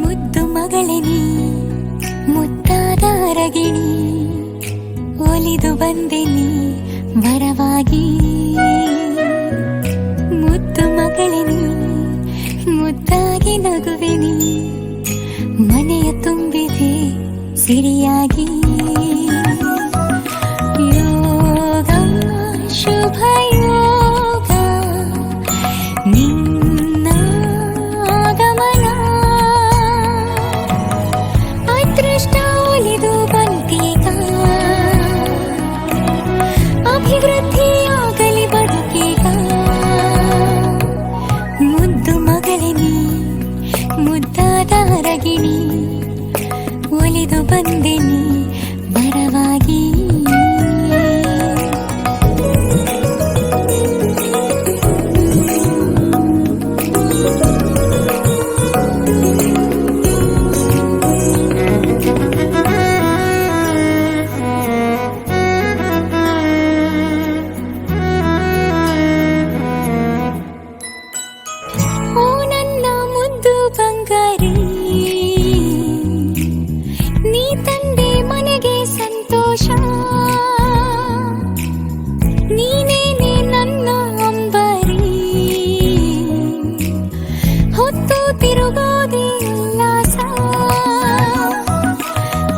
ಮುದ್ದು ಮಗಳೇ ನೀ ಮುದ್ದಾದ ಅರಗಿಣಿ, ಒಲಿದು ಬಂದೆ ನೀ ವರವಾಗಿ. ಮುದ್ದು ಮಗಳೇ ನೀ ಮುದ್ದಾಗಿ ನಗುವೆ ನೀ, ಮನೆಯ ತುಂಬಿದೆ ಸಿರಿಯಾಗಿ. ಯೋಗ ಶುಭ ಯೋಗ ನಿನ್ನ ಆಗಮನ, ಅದೃಷ್ಟ ಒಲಿದು ಬಂದೀಗ, ಅಭಿವೃದ್ಧಿಯಾಗಲಿ ಬದುಕೀಗ. ಮುದ್ದು ಮಗಳೇ ನೀ ಮುದ್ದಾದ ಅರಗಿಣಿ, ಒಲಿದು ಬಂದೆ ನೀ ವರವಾಗಿ. ಓ ನನ್ನ ಮುದ್ದು ಬಂಗಾರಿ, ನೀ ತಂದೆ ಮನೆಗೆ ಸಂತೋಷ, ನೀನೇನೆ ನನ್ನ ಅಂಬರಿ, ಹೊತ್ತು ತಿರುಗೋದೆ ಉಲ್ಲಾಸ.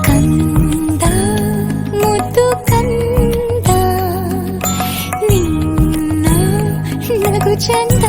ಕಂದ ಮುದ್ದು ಕಂದ, ನಿನ್ನ ನಗು ಚಂದ.